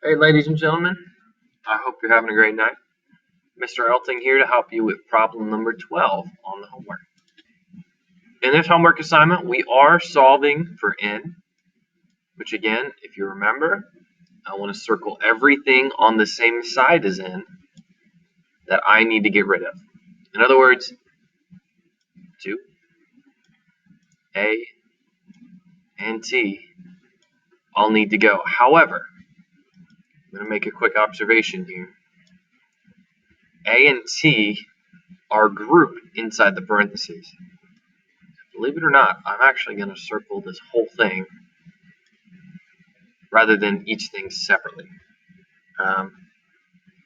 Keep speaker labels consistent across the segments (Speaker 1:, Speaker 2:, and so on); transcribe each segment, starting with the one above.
Speaker 1: Hey, ladies and gentlemen, I hope you're having a great night. Mr. Elting here to help you with problem number 12 on the homework. In this homework assignment, we are solving for n, which again, if you remember, I want to circle everything on the same side as n that I need to get rid of. In other words, 2, a, and t all need to go. However, I'm going to make a quick observation here. A and t are grouped inside the parentheses. Believe it or not, I'm actually going to circle this whole thing rather than each thing separately,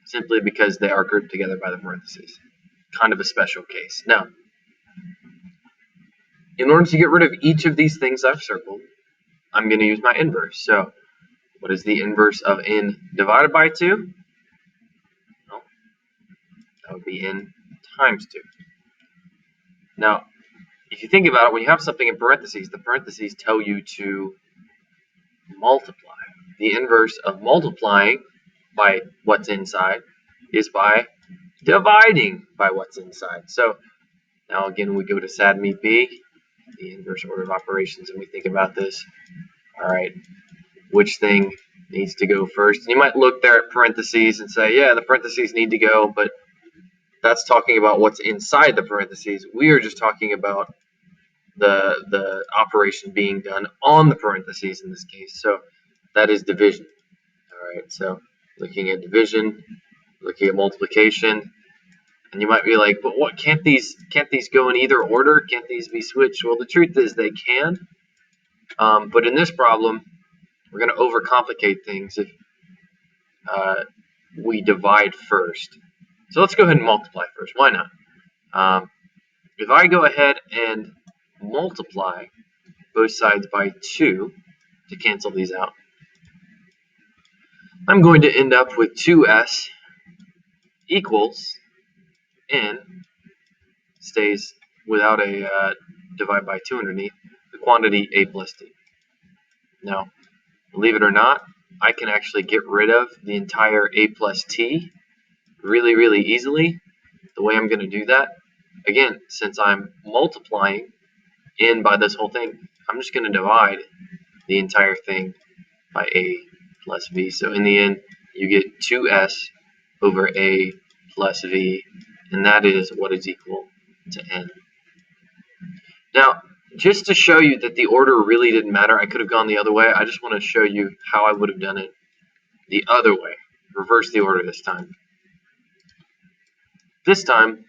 Speaker 1: simply because they are grouped together by the parentheses. Kind of a special case. Now, in order to get rid of each of these things I've circled, I'm going to use my inverse. So, what is the inverse of n divided by 2? Well, that would be n times 2. Now, if you think about it, when you have something in parentheses, the parentheses tell you to multiply. The inverse of multiplying by what's inside is by dividing by what's inside. So now again, we go to SADME B, the inverse order of operations, and we think about this. All right, which thing needs to go first? And you might look there at parentheses and say, yeah, the parentheses need to go, but that's talking about what's inside the parentheses. We are just talking about the operation being done on the parentheses in this case. So that is division. All right, so looking at division, looking at multiplication, and you might be like, but what, can't these go in either order? Can't these be switched? Well, the truth is they can, but in this problem, we're going to overcomplicate things if we divide first. So let's go ahead and multiply first. Why not? If I go ahead and multiply both sides by 2 to cancel these out, I'm going to end up with 2s equals n, stays without a divide by 2 underneath, the quantity a plus t. Now, believe it or not, I can actually get rid of the entire a plus t really, really easily. The way I'm going to do that, again, since I'm multiplying n by this whole thing, I'm just going to divide the entire thing by a plus v. So in the end, you get 2s over a plus v, and that is what is equal to n. Now, just to show you that the order really didn't matter, I could have gone the other way. I just want to show you how I would have done it the other way. Reverse the order this time. This time,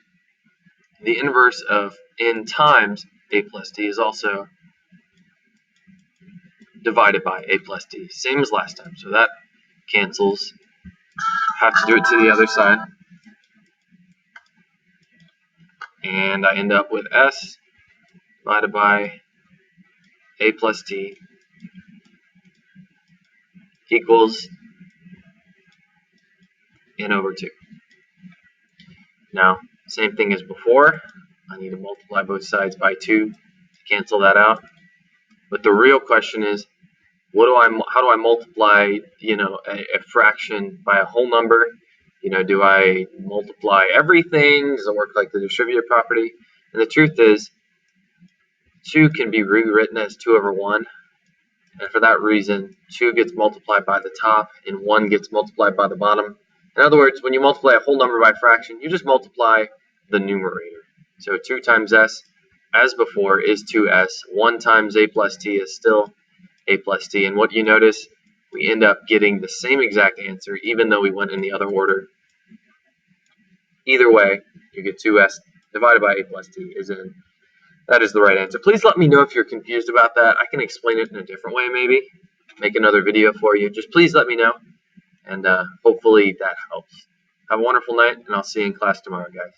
Speaker 1: the inverse of n times a plus t is also divided by a plus t, same as last time. So that cancels. Have to do it to the other side. And I end up with s divided by a plus t equals n over 2. Now, same thing as before. I need to multiply both sides by 2 to cancel that out. But the real question is, how do I multiply, a fraction by a whole number? Do I multiply everything? Does it work like the distributive property? And the truth is, 2 can be rewritten as 2 over 1. And for that reason, 2 gets multiplied by the top and 1 gets multiplied by the bottom. In other words, when you multiply a whole number by a fraction, you just multiply the numerator. So 2 times s, as before, is 2s. 1 times a plus t is still a plus t. And what you notice, we end up getting the same exact answer, even though we went in the other order. Either way, you get 2s divided by a plus t is n. That is the right answer. Please let me know if you're confused about that. I can explain it in a different way, maybe. Make another video for you. Just please let me know. And hopefully that helps. Have a wonderful night, and I'll see you in class tomorrow, guys.